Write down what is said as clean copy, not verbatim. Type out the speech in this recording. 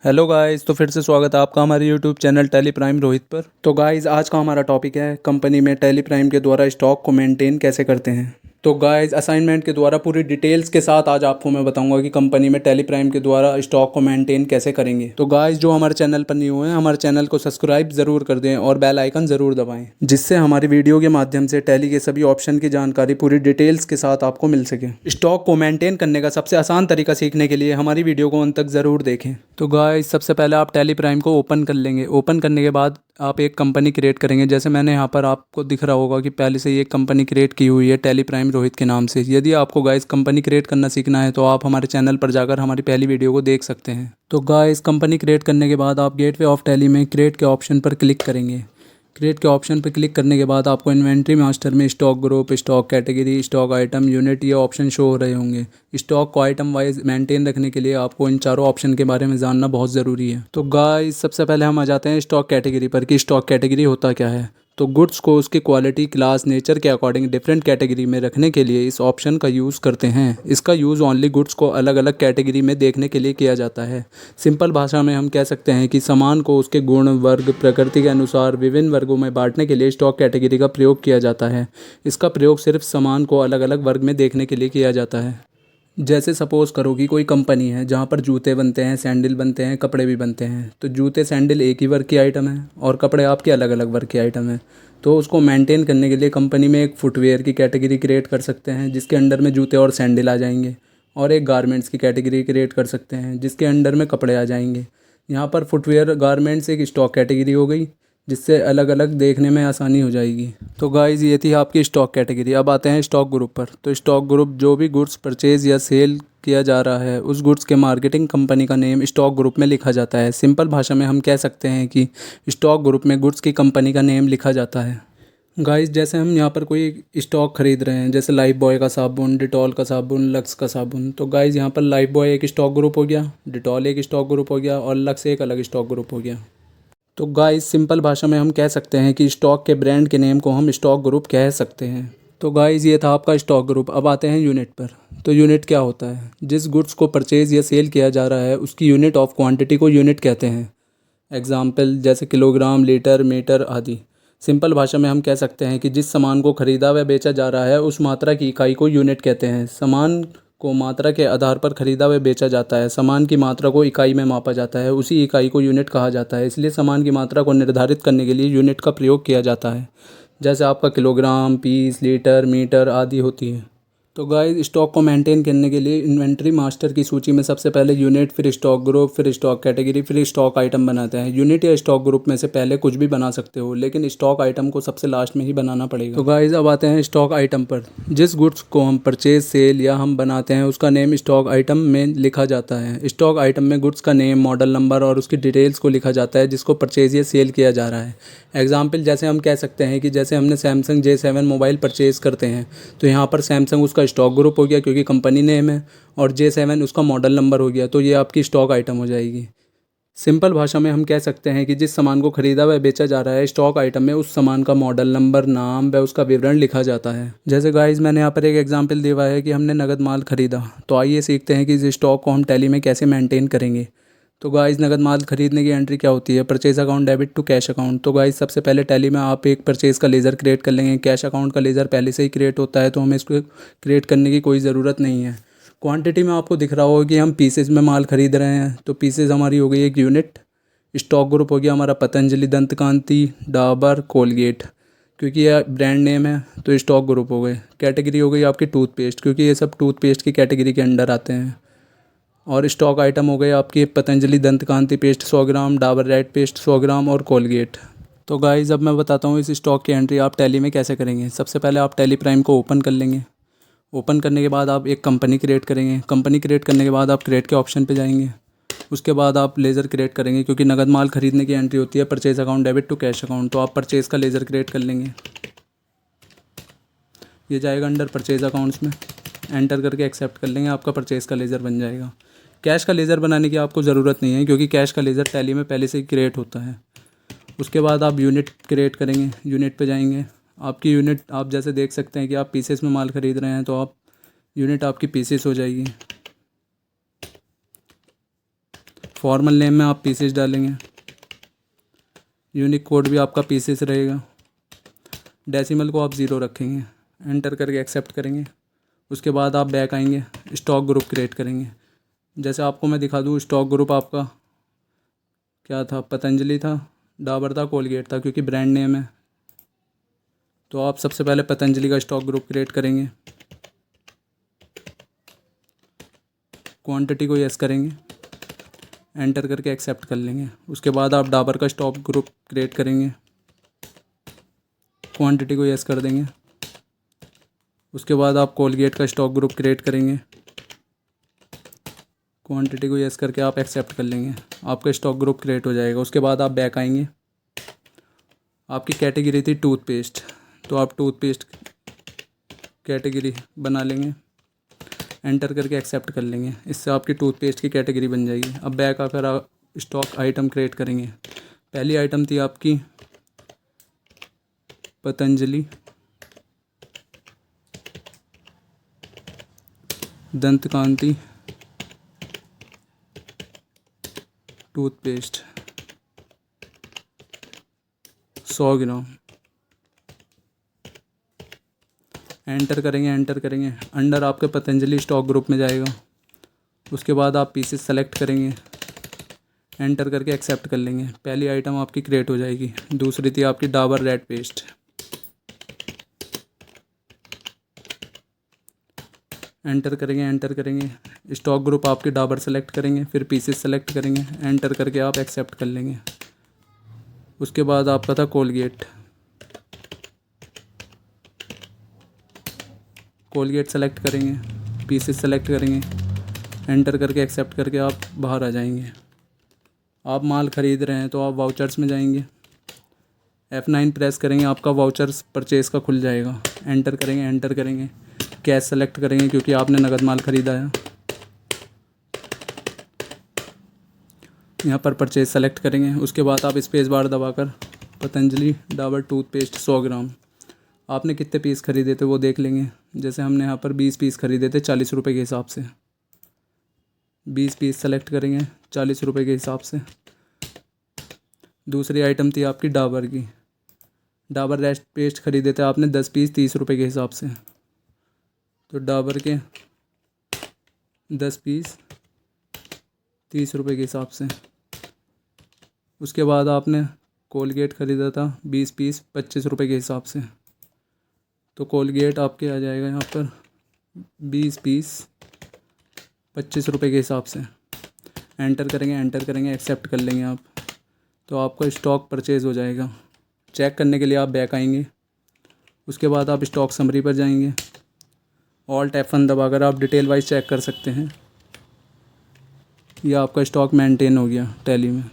Hello guys, तो फिर से स्वागत है आपका हमारे YouTube channel Tally Prime Rohit पर। तो गाइस, आज का हमारा टॉपिक है कंपनी में टेली प्राइम के द्वारा स्टॉक को मेंटेन कैसे करते हैं। तो गाइस, असाइनमेंट के द्वारा पूरी डिटेल्स के साथ आज आपको मैं बताऊंगा कि कंपनी में टेली प्राइम के द्वारा स्टॉक को मेंटेन कैसे करेंगे। तो गाइस, जो हमारे चैनल पर न्यू हैं, हमारे चैनल को सब्सक्राइब जरूर कर दें और बेल आइकन जरूर दबाएं, जिससे हमारी वीडियो के माध्यम से टेली के सभी ऑप्शन की जानकारी पूरी डिटेल्स के साथ आपको मिल सके। स्टॉक को मेंटेन करने का सबसे आसान तरीका सीखने के लिए हमारी वीडियो को अंत तक ज़रूर देखें। तो गाइस, सबसे पहले आप टेली प्राइम को ओपन कर लेंगे। ओपन करने के बाद आप एक कंपनी क्रिएट करेंगे। जैसे मैंने यहाँ पर आपको दिख रहा होगा कि पहले से ही एक कंपनी क्रिएट की हुई है टेली प्राइम रोहित के नाम से। यदि आपको गाइस कंपनी क्रिएट करना सीखना है तो आप हमारे चैनल पर जाकर हमारी पहली वीडियो को देख सकते हैं। तो गाइस, कंपनी क्रिएट करने के बाद आप गेटवे ऑफ टेली में क्रिएट के ऑप्शन पर क्लिक करेंगे। क्रिएट के ऑप्शन पर क्लिक करने के बाद आपको इन्वेंट्री मास्टर में stock group, stock category, stock item, unit ये ऑप्शन शो हो रहे होंगे। स्टॉक को आइटम वाइज मेंटेन रखने के लिए आपको इन चारों ऑप्शन के बारे में जानना बहुत ज़रूरी है। तो गाइस, सबसे पहले हम आ जाते हैं स्टॉक कैटेगरी पर कि स्टॉक कैटेगरी होता क्या है। तो गुड्स को उसकी क्वालिटी, क्लास, नेचर के अकॉर्डिंग डिफरेंट कैटेगरी में रखने के लिए इस ऑप्शन का यूज़ करते हैं। इसका यूज़ ओनली गुड्स को अलग अलग कैटेगरी में देखने के लिए किया जाता है। सिंपल भाषा में हम कह सकते हैं कि सामान को उसके गुण, वर्ग, प्रकृति के अनुसार विभिन्न वर्गों में बांटने के लिए स्टॉक कैटेगरी का प्रयोग किया जाता है। इसका प्रयोग सिर्फ सामान को अलग अलग वर्ग में देखने के लिए किया जाता है। जैसे सपोज़ करो कि कोई कंपनी है जहाँ पर जूते बनते हैं, सैंडल बनते हैं, कपड़े भी बनते हैं। तो जूते सैंडल एक ही वर्ग की आइटम है और कपड़े आपके अलग अलग वर्ग की आइटम है। तो उसको मेंटेन करने के लिए कंपनी में एक फुटवेयर की कैटेगरी क्रिएट कर सकते हैं जिसके अंडर में जूते और सैंडल आ जाएंगे, और एक गारमेंट्स की कैटेगरी क्रिएट कर सकते हैं जिसके अंडर में कपड़े आ जाएंगे। यहाँ पर फुटवेयर, गारमेंट्स एक स्टॉक कैटेगरी हो गई, जिससे अलग अलग देखने में आसानी हो जाएगी। तो गाइज़, ये थी आपकी स्टॉक कैटेगरी। अब आते हैं स्टॉक ग्रुप पर। तो स्टॉक ग्रुप जो भी गुड्स परचेज या सेल किया जा रहा है उस गुड्स के मार्केटिंग कंपनी का नेम स्टॉक ग्रुप में लिखा जाता है। सिंपल भाषा में हम कह सकते हैं कि स्टॉक ग्रुप में गुड्स की कंपनी का नेम लिखा जाता है। गाइस, जैसे हम यहाँ पर कोई स्टॉक खरीद रहे हैं, जैसे लाइफ बॉय का साबुन, डिटॉल का साबुन, लक्स का साबुन। तो गाइस, यहाँ पर लाइफ बॉय एक स्टॉक ग्रुप हो गया, डिटॉल एक स्टॉक ग्रुप हो गया और लक्स एक अलग स्टॉक ग्रुप हो गया। तो गाइस, सिंपल भाषा में हम कह सकते हैं कि स्टॉक के ब्रांड के नेम को हम स्टॉक ग्रुप कह सकते हैं। तो गाइस, ये था आपका स्टॉक ग्रुप। अब आते हैं यूनिट पर। तो यूनिट क्या होता है? जिस गुड्स को परचेज या सेल किया जा रहा है उसकी यूनिट ऑफ क्वांटिटी को यूनिट कहते हैं। एग्जाम्पल जैसे किलोग्राम, लीटर, मीटर आदि। सिंपल भाषा में हम कह सकते हैं कि जिस सामान को खरीदा व बेचा जा रहा है उस मात्रा की इकाई को यूनिट कहते हैं। सामान को मात्रा के आधार पर खरीदा व बेचा जाता है। सामान की मात्रा को इकाई में मापा जाता है, उसी इकाई को यूनिट कहा जाता है। इसलिए सामान की मात्रा को निर्धारित करने के लिए यूनिट का प्रयोग किया जाता है। जैसे आपका किलोग्राम, पीस, लीटर, मीटर आदि होती है। तो गाइस, स्टॉक को मेंटेन करने के लिए इन्वेंट्री मास्टर की सूची में सबसे पहले यूनिट, फिर स्टॉक ग्रुप, फिर स्टॉक कैटेगरी, फिर स्टॉक आइटम बनाते हैं। यूनिट या स्टॉक ग्रुप में से पहले कुछ भी बना सकते हो, लेकिन स्टॉक आइटम को सबसे लास्ट में ही बनाना पड़ेगा। तो गाइस, अब आते हैं स्टॉक आइटम पर। जिस गुड्स को हम परचेज, सेल या हम बनाते हैं उसका नेम स्टॉक आइटम में लिखा जाता है। स्टॉक आइटम में गुड्स का नेम, मॉडल नंबर और उसकी डिटेल्स को लिखा जाता है जिसको परचेज या सेल किया जा रहा है। एग्जाम्पल जैसे हम कह सकते हैं कि जैसे हमने सैमसंग J7 मोबाइल परचेज करते हैं तो यहाँ पर सैमसंग उसका स्टॉक ग्रुप हो गया क्योंकि कंपनी नेम है, और J7 उसका मॉडल नंबर हो गया, तो ये आपकी स्टॉक आइटम हो जाएगी। सिंपल भाषा में हम कह सकते हैं कि जिस सामान को खरीदा व बेचा जा रहा है स्टॉक आइटम में उस सामान का मॉडल नंबर, नाम व उसका विवरण लिखा जाता है। जैसे गाइस, मैंने यहाँ पर एक एग्जांपल दिया है कि हमने नगद माल खरीदा। तो आइए सीखते हैं कि इस स्टॉक को हम टैली में कैसे मेंटेन करेंगे। तो गाइस, नगद माल खरीदने की एंट्री क्या होती है? Purchase account debit to cash account. तो गाइस, सबसे पहले टैली में आप एक परचेज का लेज़र क्रिएट कर लेंगे। कैश अकाउंट का लेज़र पहले से ही क्रिएट होता है तो हमें इसको क्रिएट करने की कोई ज़रूरत नहीं है। क्वांटिटी में आपको दिख रहा होगा कि हम पीसेज में माल खरीद रहे हैं, तो पीसेज हमारी हो गई एक यूनिट। स्टॉक ग्रुप हो गया हमारा पतंजलि, दंतकांति, डाबर, कोलगेट, क्योंकि यह ब्रांड नेम है तो स्टॉक ग्रुप हो गए। कैटेगरी हो गई आपकी टूथपेस्ट, क्योंकि ये सब टूथपेस्ट की कैटेगरी के अंडर आते हैं। और स्टॉक आइटम हो गए आपकी पतंजलि दंतकांति पेस्ट 100 ग्राम, डाबर रेड पेस्ट 100 ग्राम और कोलगेट। तो गाइस, अब मैं बताता हूँ इस स्टॉक की एंट्री आप टैली में कैसे करेंगे। सबसे पहले आप टैली प्राइम को ओपन कर लेंगे। ओपन करने के बाद आप एक कंपनी क्रिएट करेंगे। कंपनी क्रिएट करने के बाद आप क्रिएट के ऑप्शन पे जाएंगे। उसके बाद आप लेज़र क्रिएट करेंगे, क्योंकि नगद माल खरीदने की एंट्री होती है purchase account debit to cash account. तो आप परचेज का लेज़र क्रिएट कर लेंगे। ये जाएगा अंडर परचेज अकाउंट्स में, एंटर करके एक्सेप्ट कर लेंगे, आपका परचेज का लेज़र बन जाएगा। कैश का लेज़र बनाने की आपको ज़रूरत नहीं है क्योंकि कैश का लेज़र टैली में पहले से ही क्रिएट होता है। उसके बाद आप यूनिट क्रिएट करेंगे। यूनिट पे जाएंगे। आपकी यूनिट आप जैसे देख सकते हैं कि आप पीसेस में माल ख़रीद रहे हैं तो आप यूनिट आपकी पीसेस हो जाएगी। फॉर्मल नेम में आप पीसेस डालेंगे, यूनिक कोड भी आपका पीसेस रहेगा, डेसिमल को आप 0 रखेंगे, एंटर करके एक्सेप्ट करेंगे। उसके बाद आप बैक आएंगे, स्टॉक ग्रुप क्रिएट करेंगे। जैसे आपको मैं दिखा दूँ, स्टॉक ग्रुप आपका क्या था, पतंजलि था, डाबर था, कोलगेट था, क्योंकि ब्रांड नेम है। तो आप सबसे पहले पतंजलि का स्टॉक ग्रुप क्रिएट करेंगे, क्वांटिटी को यस करेंगे, एंटर करके एक्सेप्ट कर लेंगे। उसके बाद आप डाबर का स्टॉक ग्रुप क्रिएट करेंगे, क्वांटिटी को यस कर देंगे। उसके बाद आप कोलगेट का स्टॉक ग्रुप क्रिएट करेंगे, क्वांटिटी को यस करके आप एक्सेप्ट कर लेंगे, आपका स्टॉक ग्रुप क्रिएट हो जाएगा। उसके बाद आप बैक आएंगे, आपकी कैटेगरी थी टूथपेस्ट, तो आप टूथपेस्ट कैटेगरी बना लेंगे, एंटर करके एक्सेप्ट कर लेंगे। इससे आपकी टूथपेस्ट की कैटेगरी बन जाएगी। अब बैक आकर आप स्टॉक आइटम क्रिएट करेंगे। पहली आइटम थी आपकी पतंजलि दंतकांति टूथपेस्ट 100 ग्राम, एंटर करेंगे। अंडर आपके पतंजलि स्टॉक ग्रुप में जाएगा। उसके बाद आप पीसेस सेलेक्ट करेंगे, एंटर करके एक्सेप्ट कर लेंगे। पहली आइटम आपकी क्रिएट हो जाएगी। दूसरी थी आपकी डाबर रेड पेस्ट, एंटर करेंगे। स्टॉक ग्रुप आपके डाबर सेलेक्ट करेंगे, फिर पीसेस सेलेक्ट करेंगे, एंटर करके आप एक्सेप्ट कर लेंगे। उसके बाद आपका था कोलगेट सेलेक्ट करेंगे, पीसेस सेलेक्ट करेंगे, एंटर करके एक्सेप्ट करके आप बाहर आ जाएंगे। आप माल ख़रीद रहे हैं तो आप वाउचर्स में जाएंगे, F9 प्रेस करेंगे, आपका वाउचर्स परचेस का खुल जाएगा। एंटर करेंगे, कैश सेलेक्ट करेंगे क्योंकि आपने नगद माल ख़रीदा है। यहाँ पर परचेज सेलेक्ट करेंगे। उसके बाद आप स्पेस बार दबाकर पतंजलि डाबर टूथपेस्ट 100 ग्राम, आपने कितने पीस ख़रीदे थे वो देख लेंगे। जैसे हमने यहाँ पर 20 पीस ख़रीदे थे 40 रुपये के हिसाब से, 20 पीस सेलेक्ट करेंगे 40 रुपये के हिसाब से। दूसरी आइटम थी आपकी डाबर की, डाबर रेड पेस्ट ख़रीदे थे आपने 10 पीस 30 रुपये के हिसाब से, तो डाबर के 10 पीस 30 रुपये के हिसाब से। उसके बाद आपने कोलगेट ख़रीदा था 20 पीस 25 रुपये के हिसाब से, तो कोलगेट आपके आ जाएगा यहाँ पर 20 पीस 25 रुपये के हिसाब से। एंटर करेंगे, एक्सेप्ट कर लेंगे आप, तो आपका स्टॉक परचेज़ हो जाएगा। चेक करने के लिए आप बैक आएंगे। उसके बाद आप स्टॉक समरी पर जाएंगे, ऑल्ट F1 दबाकर आप डिटेल वाइज चेक कर सकते हैं। यह आपका स्टॉक मेंटेन हो गया टैली में।